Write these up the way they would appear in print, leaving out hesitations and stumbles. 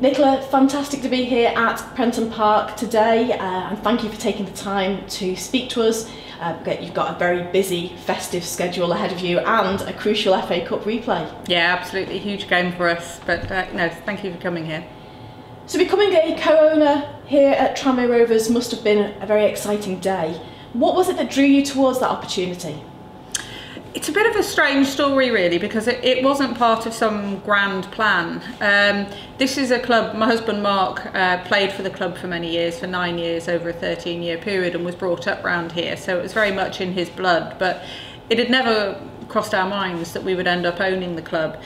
Nicola, fantastic to be here at Prenton Park today, and thank you for taking the time to speak to us. You've got a very busy festive schedule ahead of you and a crucial FA Cup replay. Yeah, absolutely, huge game for us, but no, thank you for coming here. So becoming a co-owner here at Tranmere Rovers must have been a very exciting day. What was it that drew you towards that opportunity? It's a bit of a strange story really, because it wasn't part of some grand plan. This is a club, my husband Mark played for the club for many years, for 9 years over a 13-year period, and was brought up round here, so it was very much in his blood, but it had never crossed our minds that we would end up owning the club.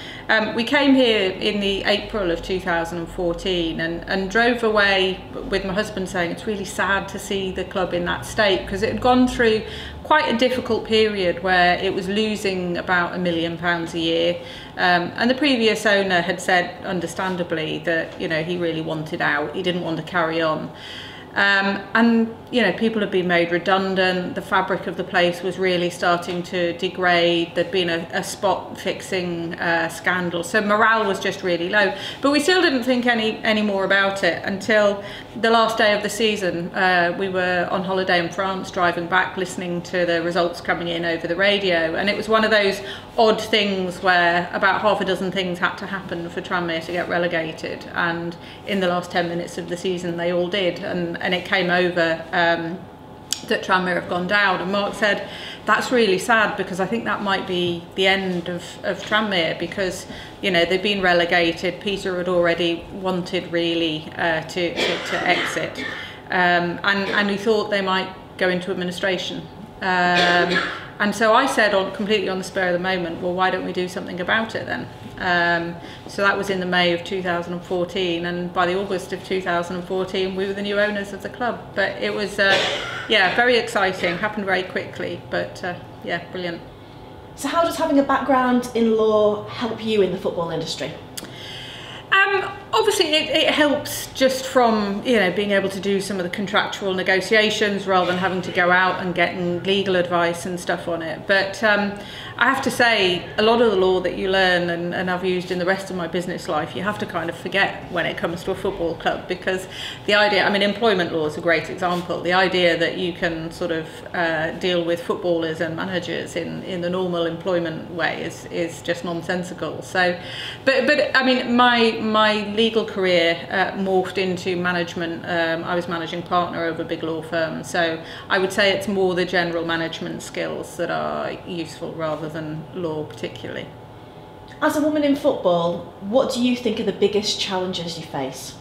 We came here in the April of 2014 and drove away with my husband saying it's really sad to see the club in that state, because it had gone through quite a difficult period where it was losing about £1 million a year, and the previous owner had said understandably that, you know, he really wanted out, he didn't want to carry on. And you know, people had been made redundant, the fabric of the place was really starting to degrade, there'd been a spot fixing scandal, so morale was just really low. But we still didn't think any more about it until the last day of the season. We were on holiday in France, driving back, listening to the results coming in over the radio, and it was one of those odd things where about half a dozen things had to happen for Tranmere to get relegated, and in the last 10 minutes of the season they all did, and it came over that Tranmere have gone down. And Mark said, that's really sad, because I think that might be the end of Tranmere, because, you know, they've been relegated. Peter had already wanted really to exit, and he thought they might go into administration. And so I said, completely on the spur of the moment, well, why don't we do something about it then? So that was in the May of 2014, and by the August of 2014 we were the new owners of the club. But it was yeah, very exciting, happened very quickly, but yeah, brilliant. So how does having a background in law help you in the football industry? Obviously it helps just from, you know, being able to do some of the contractual negotiations rather than having to go out and getting legal advice and stuff on it. But I have to say, a lot of the law that you learn and I've used in the rest of my business life, you have to kind of forget when it comes to a football club, because the idea, I mean, employment law is a great example. The idea that you can sort of deal with footballers and managers in the normal employment way is just nonsensical. So, but I mean, my legal career morphed into management. I was managing partner over a big law firm, so I would say it's more the general management skills that are useful rather than law particularly. As a woman in football, what do you think are the biggest challenges you face?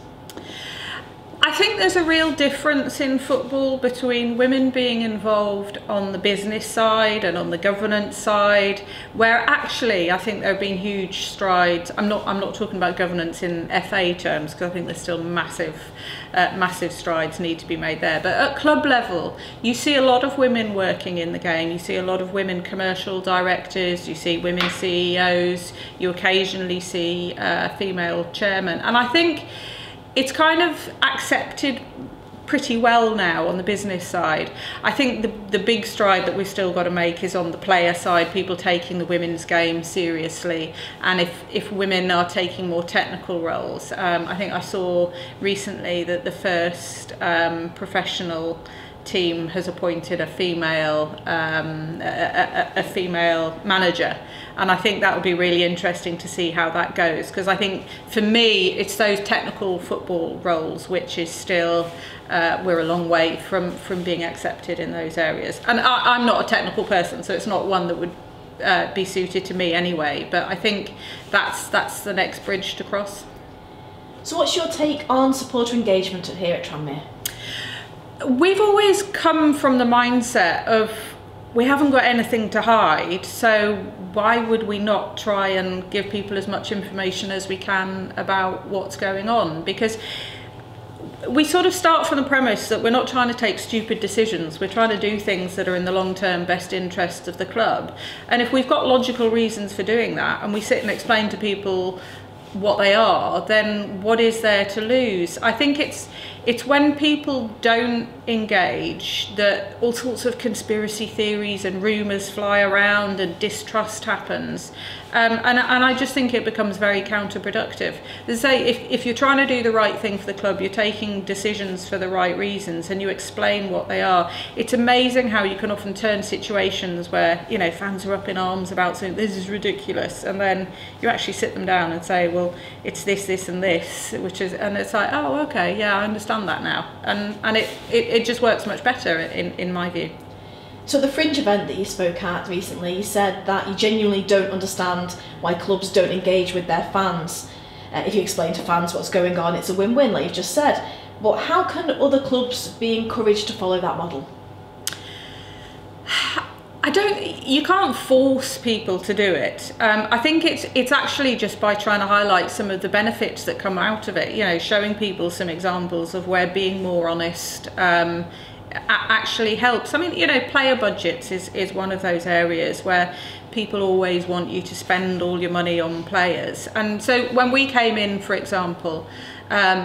I think there's a real difference in football between women being involved on the business side and on the governance side, where actually I think there have been huge strides. I'm not talking about governance in FA terms, because I think there's still massive strides need to be made there. But at club level, you see a lot of women working in the game. You see a lot of women commercial directors. You see women CEOs. You occasionally see female chairmen, and I think it's kind of accepted pretty well now on the business side. I think the big stride that we've still got to make is on the player side, people taking the women's game seriously, and if women are taking more technical roles. I think I saw recently that the first professional team has appointed a female manager, and I think that would be really interesting to see how that goes, because I think for me it's those technical football roles which is still we're a long way from being accepted in those areas, and I'm not a technical person, so it's not one that would be suited to me anyway, but I think that's the next bridge to cross. So what's your take on supporter engagement here at Tranmere? We've always come from the mindset of we haven't got anything to hide, so why would we not try and give people as much information as we can about what's going on? Because we sort of start from the premise that we're not trying to take stupid decisions, we're trying to do things that are in the long-term best interests of the club. And if we've got logical reasons for doing that, and we sit and explain to people what they are, then what is there to lose? I think it's It's when people don't engage that all sorts of conspiracy theories and rumours fly around and distrust happens. And I just think it becomes very counterproductive. As I say, if you're trying to do the right thing for the club, you're taking decisions for the right reasons and you explain what they are. It's amazing how you can often turn situations where, you know, fans are up in arms about saying this is ridiculous, and then you actually sit them down and say, well, it's this and this, which is, and it's like, oh, okay, yeah, I understand that now. And it just works much better in my view. So the Fringe event that you spoke at recently, you said that you genuinely don't understand why clubs don't engage with their fans. If you explain to fans what's going on, it's a win-win, like you've just said. But how can other clubs be encouraged to follow that model? You can't force people to do it. I think it's actually just by trying to highlight some of the benefits that come out of it, you know, showing people some examples of where being more honest actually helps. I mean, you know, player budgets is one of those areas where people always want you to spend all your money on players. And so when we came in, for example,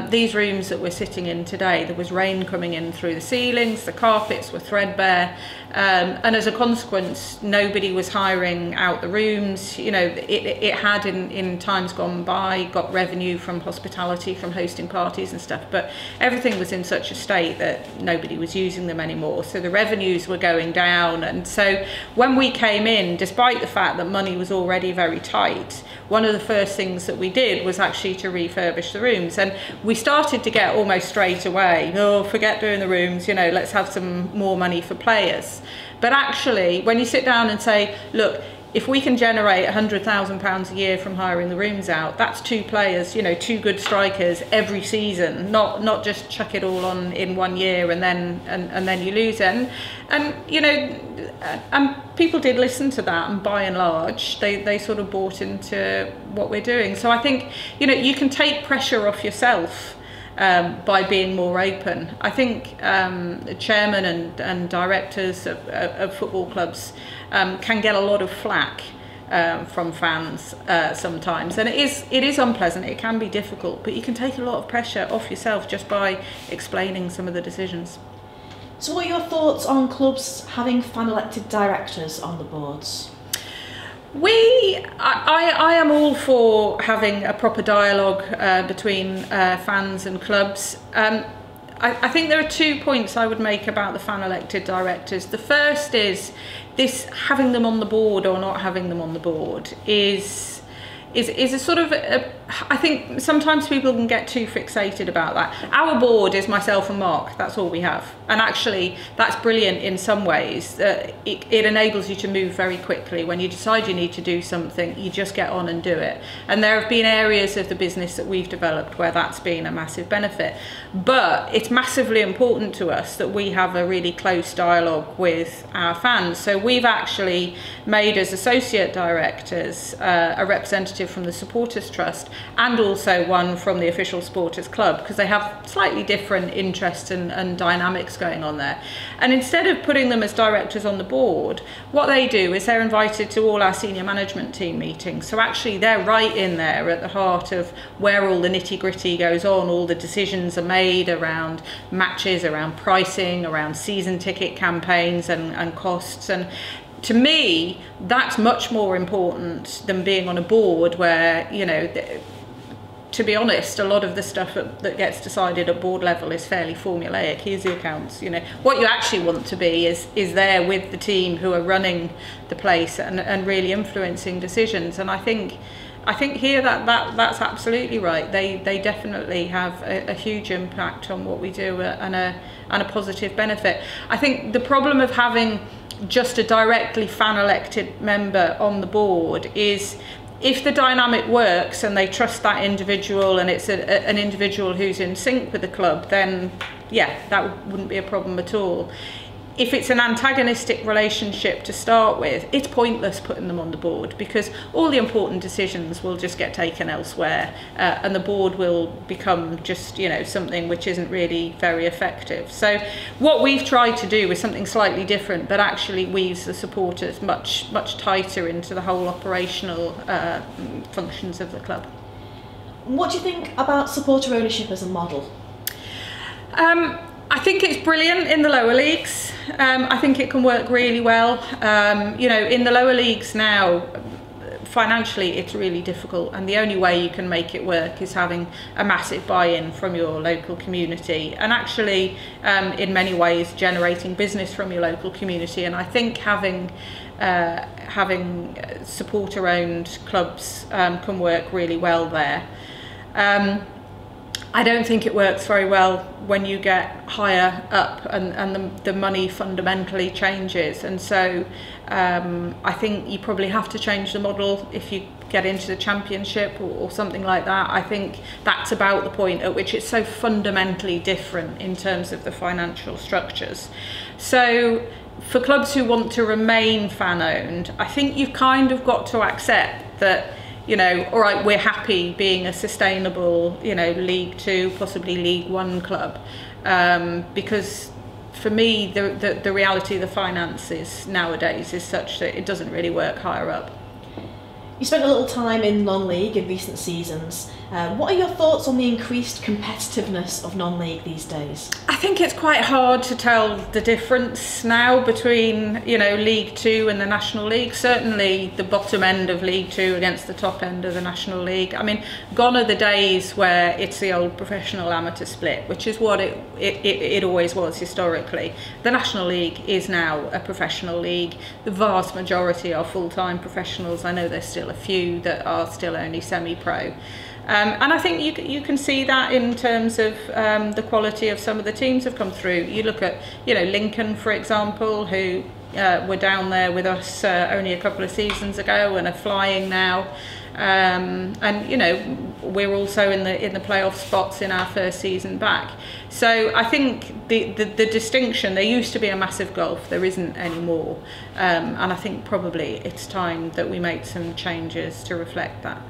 these rooms that we're sitting in today, there was rain coming in through the ceilings, the carpets were threadbare, and as a consequence, nobody was hiring out the rooms. You know, it had in times gone by got revenue from hospitality, from hosting parties and stuff, but everything was in such a state that nobody was using them anymore. So the revenues were going down. And so when we came in, despite the fact that money was already very tight, one of the first things that we did was actually to refurbish the rooms. And we started to get almost straight away, oh, forget doing the rooms, you know, let's have some more money for players. But actually, when you sit down and say, look, if we can generate £100,000 a year from hiring the rooms out, that's 2 players, you know, 2 good strikers every season, not just chuck it all on in 1 year and then you lose it. And you know, and people did listen to that, and by and large, they sort of bought into what we're doing. So I think, you know, you can take pressure off yourself by being more open. I think chairmen and directors of football clubs can get a lot of flack from fans sometimes, and it is unpleasant, it can be difficult, but you can take a lot of pressure off yourself just by explaining some of the decisions. So what are your thoughts on clubs having fan-elected directors on the boards? I am all for having a proper dialogue between fans and clubs. I think there are 2 points I would make about the fan-elected directors. The first is this: having them on the board or not having them on the board is a sort of I think sometimes people can get too fixated about that. Our board is myself and Mark, that's all we have, and actually that's brilliant in some ways. It enables you to move very quickly. When you decide you need to do something, you just get on and do it, and there have been areas of the business that we've developed where that's been a massive benefit. But it's massively important to us that we have a really close dialogue with our fans, so we've actually made, as associate directors, a representative from the Supporters Trust and also one from the official Supporters Club, because they have slightly different interests and dynamics going on there. And instead of putting them as directors on the board, what they do is they're invited to all our senior management team meetings. So actually they're right in there at the heart of where all the nitty-gritty goes on, all the decisions are made around matches, around pricing, around season ticket campaigns and costs. And to me, that's much more important than being on a board where, you know, to be honest, a lot of the stuff that gets decided at board level is fairly formulaic. Here's the accounts, you know. What you actually want to be is there with the team who are running the place and really influencing decisions. And I think here that's absolutely right. They definitely have a huge impact on what we do and a positive benefit. I think the problem of having just a directly fan-elected member on the board is, if the dynamic works and they trust that individual and it's an individual who's in sync with the club, then yeah, that wouldn't be a problem at all. If it's an antagonistic relationship to start with, it's pointless putting them on the board, because all the important decisions will just get taken elsewhere, and the board will become just, you know, something which isn't really very effective. So what we've tried to do is something slightly different, but actually weaves the supporters much tighter into the whole operational functions of the club. What do you think about supporter ownership as a model? I think it's brilliant in the lower leagues. I think it can work really well. You know, in the lower leagues now, financially it's really difficult, and the only way you can make it work is having a massive buy-in from your local community, and actually in many ways generating business from your local community. And I think having supporter-owned clubs can work really well there. I don't think it works very well when you get higher up and the money fundamentally changes, and so I think you probably have to change the model if you get into the Championship or something like that. I think that's about the point at which it's so fundamentally different in terms of the financial structures. So for clubs who want to remain fan-owned, I think you've kind of got to accept that, you know, all right, we're happy being a sustainable, you know, League Two, possibly League One club, because for me, the reality of the finances nowadays is such that it doesn't really work higher up. You spent a little time in non-league in recent seasons. What are your thoughts on the increased competitiveness of non-league these days? I think it's quite hard to tell the difference now between, you know, League Two and the National League. Certainly the bottom end of League Two against the top end of the National League. I mean, gone are the days where it's the old professional amateur split, which is what it always was historically. The National League is now a professional league. The vast majority are full-time professionals. I know there's still a few that are still only semi-pro. And I think you can see that in terms of the quality of some of the teams have come through. You look at, you know, Lincoln, for example, who were down there with us only a couple of seasons ago and are flying now. And you know, we're also in the playoff spots in our first season back. So I think the distinction, there used to be a massive gulf, there isn't anymore, and I think probably it's time that we make some changes to reflect that.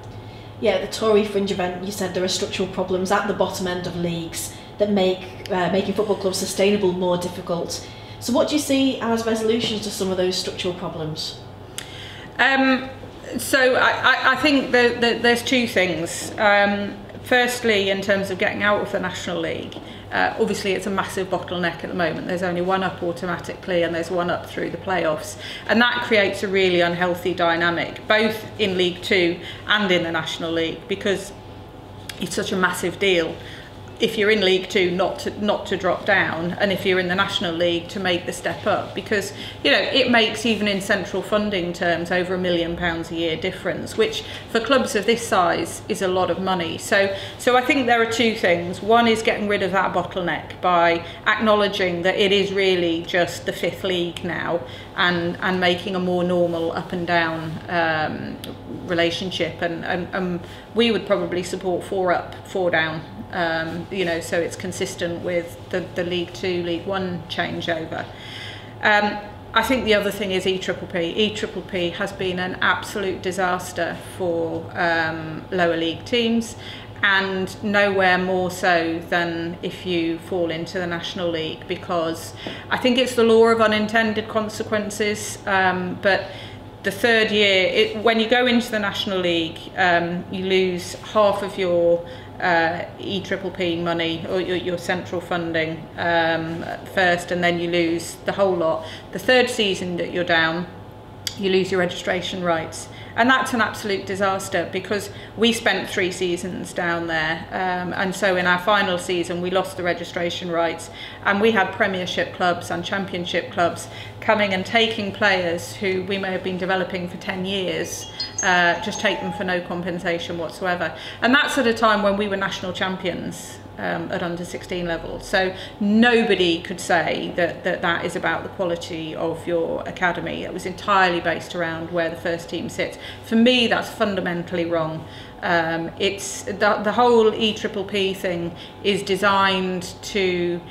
Yeah, the Tory Fringe event, you said there are structural problems at the bottom end of leagues that make making football clubs sustainable more difficult. So what do you see as resolutions to some of those structural problems? So I think there's two things. Firstly, in terms of getting out of the National League, obviously it's a massive bottleneck at the moment. There's only one up automatically and there's one up through the playoffs, and that creates a really unhealthy dynamic both in League Two and in the National League, because it's such a massive deal if you're in League Two not to drop down, and if you're in the National League to make the step up, because, you know, it makes, even in central funding terms, over £1 million a year difference, which for clubs of this size is a lot of money. So I think there are two things. One is getting rid of that bottleneck by acknowledging that it is really just the fifth league now, and making a more normal up and down relationship, and we would probably support 4 up, 4 down. You know, so it's consistent with the League Two, League One changeover. I think the other thing is EPPP. EPPP has been an absolute disaster for lower league teams, and nowhere more so than if you fall into the National League, because I think it's the law of unintended consequences, but the third year, when you go into the National League, you lose half of your EPPP money, or your central funding first, and then you lose the whole lot. The third season that you're down, you lose your registration rights, and that's an absolute disaster, because we spent 3 seasons down there, and so in our final season we lost the registration rights, and we had Premiership clubs and Championship clubs coming and taking players who we may have been developing for 10 years, just take them for no compensation whatsoever. And that's at a time when we were national champions at under 16 level. So nobody could say that is about the quality of your academy. It was entirely based around where the first team sits. For me, that's fundamentally wrong. It's the whole EPPP thing is designed to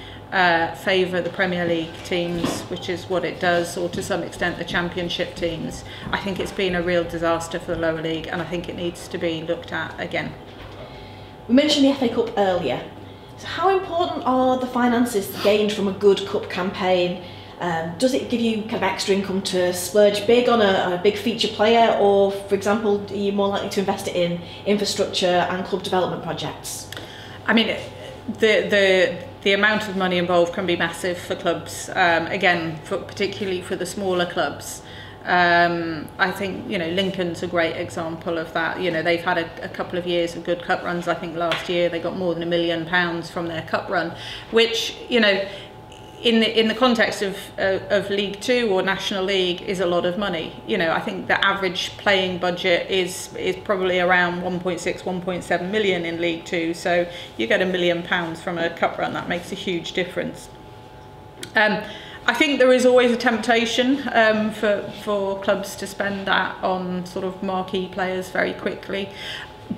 favour the Premier League teams, which is what it does, or to some extent the Championship teams. I think it's been a real disaster for the lower league, and I think it needs to be looked at again. We mentioned the FA Cup earlier. So how important are the finances gained from a good cup campaign? Does it give you kind of extra income to splurge big on a big feature player, or, for example, are you more likely to invest it in infrastructure and club development projects? I mean, the the amount of money involved can be massive for clubs. Again, particularly for the smaller clubs. I think, you know, Lincoln's a great example of that. You know, they've had a couple of years of good cup runs. I think last year they got more than £1 million from their cup run, which, you know, in the context of League Two or National League is a lot of money. You know, I think the average playing budget is probably around 1.6, 1.7 million in League Two. So you get £1 million from a cup run. That makes a huge difference. I think there is always a temptation for clubs to spend that on sort of marquee players very quickly.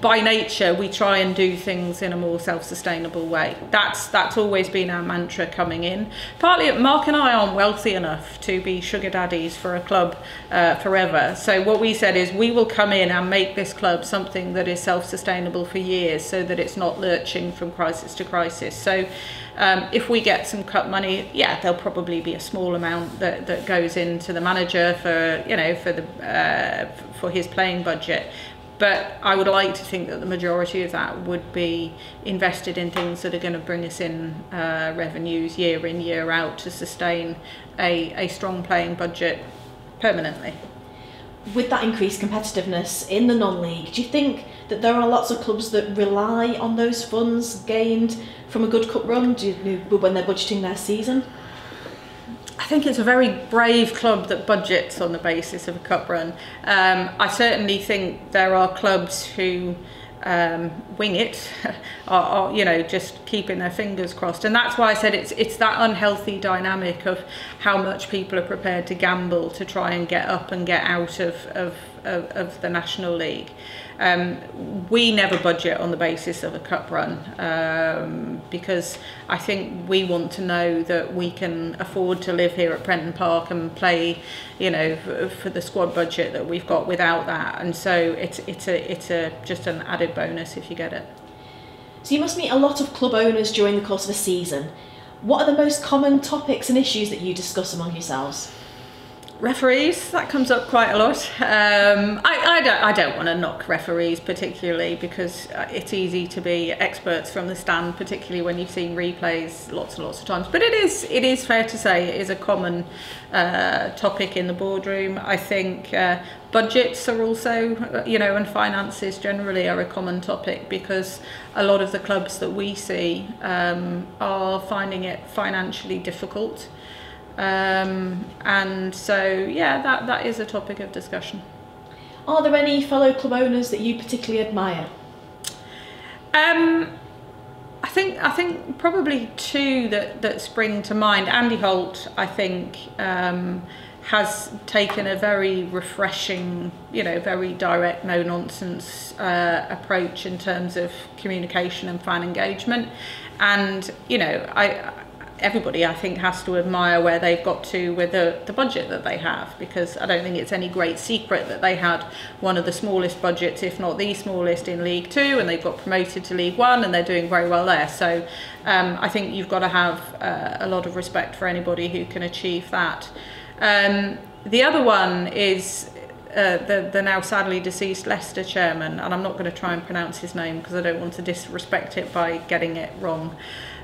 By nature, we try and do things in a more self-sustainable way. That's always been our mantra coming in. Partly, Mark and I aren't wealthy enough to be sugar daddies for a club forever. So what we said is we will come in and make this club something that is self-sustainable for years, so that it's not lurching from crisis to crisis. So if we get some cup money, yeah, there'll probably be a small amount that goes into the manager for, you know, for his playing budget. But I would like to think that the majority of that would be invested in things that are going to bring us in revenues year in, year out to sustain a strong playing budget permanently. With that increased competitiveness in the non-league, do you think that there are lots of clubs that rely on those funds gained from a good cup run when they're budgeting their season? I think it's a very brave club that budgets on the basis of a cup run. I certainly think there are clubs who wing it, are, you know, just keeping their fingers crossed. And that's why I said it's that unhealthy dynamic of how much people are prepared to gamble to try and get up and get out of the National League. We never budget on the basis of a cup run because I think we want to know that we can afford to live here at Prenton Park and play, you know, for the squad budget that we've got without that. And so it's just an added bonus if you get it. So you must meet a lot of club owners during the course of a season. What are the most common topics and issues that you discuss among yourselves? Referees, that comes up quite a lot. I don't want to knock referees particularly because it's easy to be experts from the stand, particularly when you've seen replays lots and lots of times. But it is fair to say it is a common topic in the boardroom. I think budgets are also, you know, and finances generally are a common topic because a lot of the clubs that we see are finding it financially difficult. And so, yeah, that is a topic of discussion. Are there any fellow club owners that you particularly admire? I think probably two that spring to mind. Andy Holt, I think, has taken a very refreshing, you know, very direct, no nonsense approach in terms of communication and fan engagement. And, you know, everybody, I think, has to admire where they've got to with the budget that they have, because I don't think it's any great secret that they had one of the smallest budgets, if not the smallest, in League Two, and they've got promoted to League One and they're doing very well there. So I think you've got to have a lot of respect for anybody who can achieve that. The other one is the now sadly deceased Leicester chairman, and I'm not going to try and pronounce his name because I don't want to disrespect it by getting it wrong.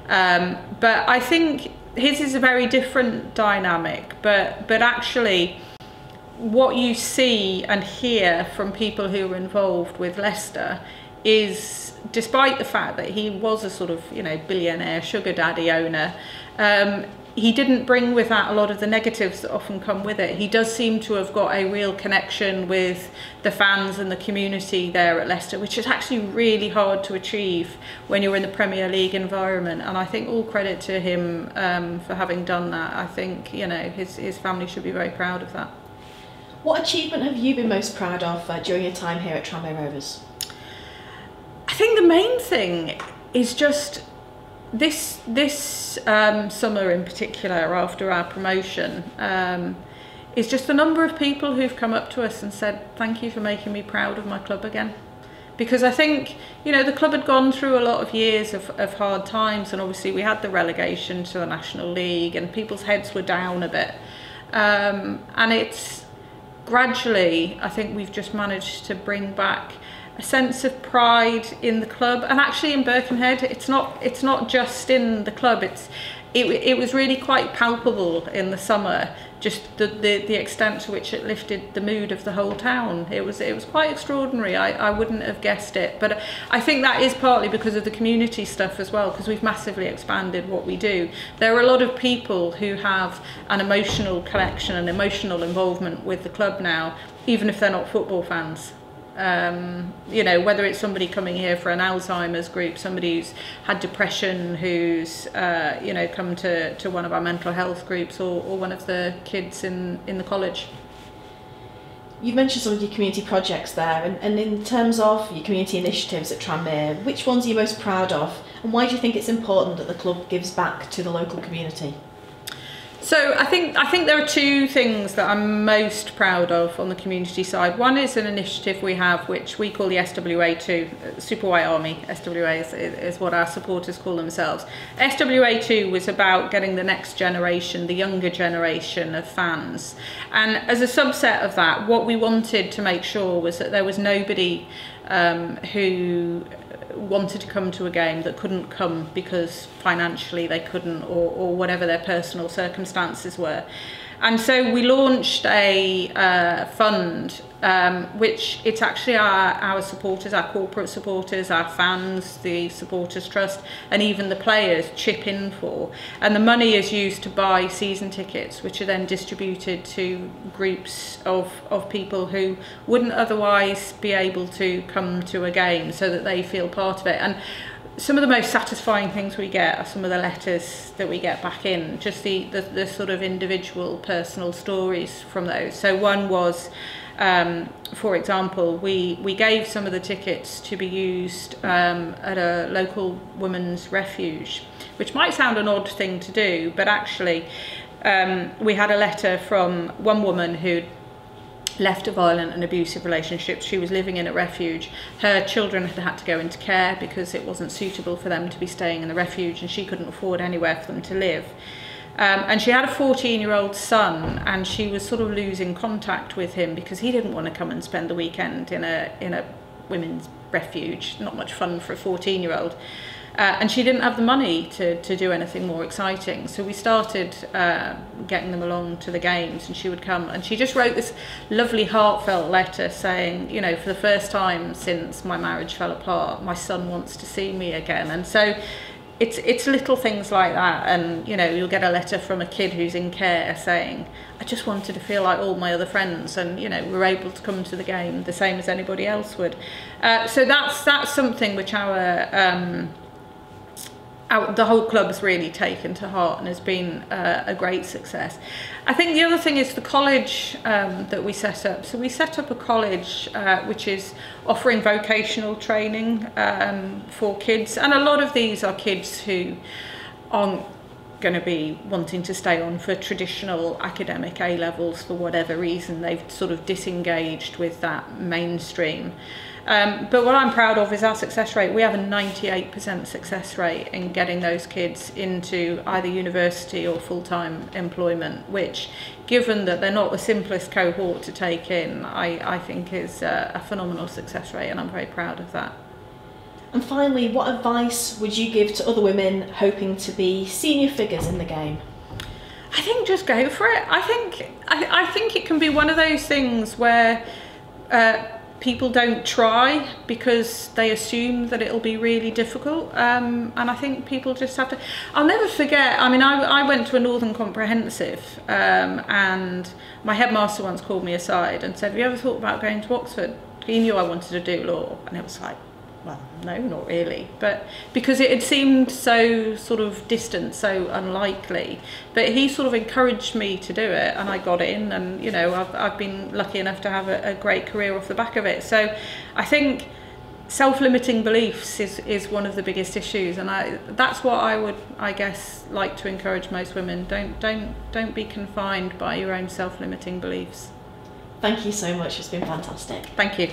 But I think his is a very different dynamic, but actually what you see and hear from people who are involved with Leicester is, despite the fact that he was a sort of, you know, billionaire sugar daddy owner, he didn't bring with that a lot of the negatives that often come with it. He does seem to have got a real connection with the fans and the community there at Leicester, which is actually really hard to achieve when you're in the Premier League environment. And I think all credit to him for having done that. I think, you know, his family should be very proud of that. What achievement have you been most proud of during your time here at Tranmere Rovers? I think the main thing is just this summer in particular, after our promotion, is just the number of people who've come up to us and said, thank you for making me proud of my club again. Because I think, you know, the club had gone through a lot of years of hard times, and obviously we had the relegation to the National League and people's heads were down a bit. And it's gradually, I think we've just managed to bring back a sense of pride in the club, and actually in Birkenhead, it's not just in the club. It was really quite palpable in the summer, just the extent to which it lifted the mood of the whole town. It was quite extraordinary. I wouldn't have guessed it, but I think that is partly because of the community stuff as well, because we've massively expanded what we do. There are a lot of people who have an emotional connection and emotional involvement with the club now, even if they're not football fans. You know, whether it's somebody coming here for an Alzheimer's group, somebody who's had depression, who's you know, come to one of our mental health groups, or one of the kids in the college. You've mentioned some of your community projects there, and in terms of your community initiatives at Tranmere, which ones are you most proud of, and why do you think it's important that the club gives back to the local community? So I think there are two things that I'm most proud of on the community side. One is an initiative we have which we call the SWA2, Super White Army. SWA is what our supporters call themselves. SWA2 was about getting the next generation, the younger generation of fans. And as a subset of that, what we wanted to make sure was that there was nobody who wanted to come to a game that couldn't come because financially they couldn't, or whatever their personal circumstances were. And so we launched a fund, which it's actually our supporters, our corporate supporters, our fans, the supporters trust, and even the players chip in for. And the money is used to buy season tickets, which are then distributed to groups of people who wouldn't otherwise be able to come to a game, so that they feel part of it. And some of the most satisfying things we get are some of the letters that we get back in, just the sort of individual personal stories from those. So one was, for example, we gave some of the tickets to be used at a local women's refuge, which might sound an odd thing to do, but actually we had a letter from one woman who'd left a violent and abusive relationship. She was living in a refuge. Her children had to go into care because it wasn't suitable for them to be staying in the refuge, and she couldn't afford anywhere for them to live. And she had a 14-year-old son, and she was sort of losing contact with him because he didn't want to come and spend the weekend in a women's refuge. Not much fun for a 14-year-old. And she didn't have the money to do anything more exciting. So we started getting them along to the games, and she would come. And she just wrote this lovely heartfelt letter saying, you know, for the first time since my marriage fell apart, my son wants to see me again. And so it's little things like that. And, you know, you'll get a letter from a kid who's in care saying, I just wanted to feel like all my other friends, and, you know, we're able to come to the game the same as anybody else would. So that's something which the whole club's really taken to heart and has been a great success. I think the other thing is the college that we set up. So we set up a college which is offering vocational training for kids, and a lot of these are kids who aren't going to be wanting to stay on for traditional academic A-levels for whatever reason. They've sort of disengaged with that mainstream. But what I'm proud of is our success rate. We have a 98% success rate in getting those kids into either university or full-time employment, which, given that they're not the simplest cohort to take in, I think is a phenomenal success rate, and I'm very proud of that. And finally, what advice would you give to other women hoping to be senior figures in the game? I think just go for it. I think it can be one of those things where people don't try because they assume that it'll be really difficult, and I think people just have to. I'll never forget, I mean, I went to a Northern Comprehensive, and my headmaster once called me aside and said, have you ever thought about going to Oxford? He knew I wanted to do law, and it was like, well, no, not really, but because it had seemed so sort of distant, so unlikely, but he sort of encouraged me to do it, and I got in, and, you know, I've been lucky enough to have a great career off the back of it. So I think self-limiting beliefs is one of the biggest issues, and that's what I would, I guess, like to encourage most women. Don't be confined by your own self-limiting beliefs. Thank you so much, it's been fantastic. Thank you.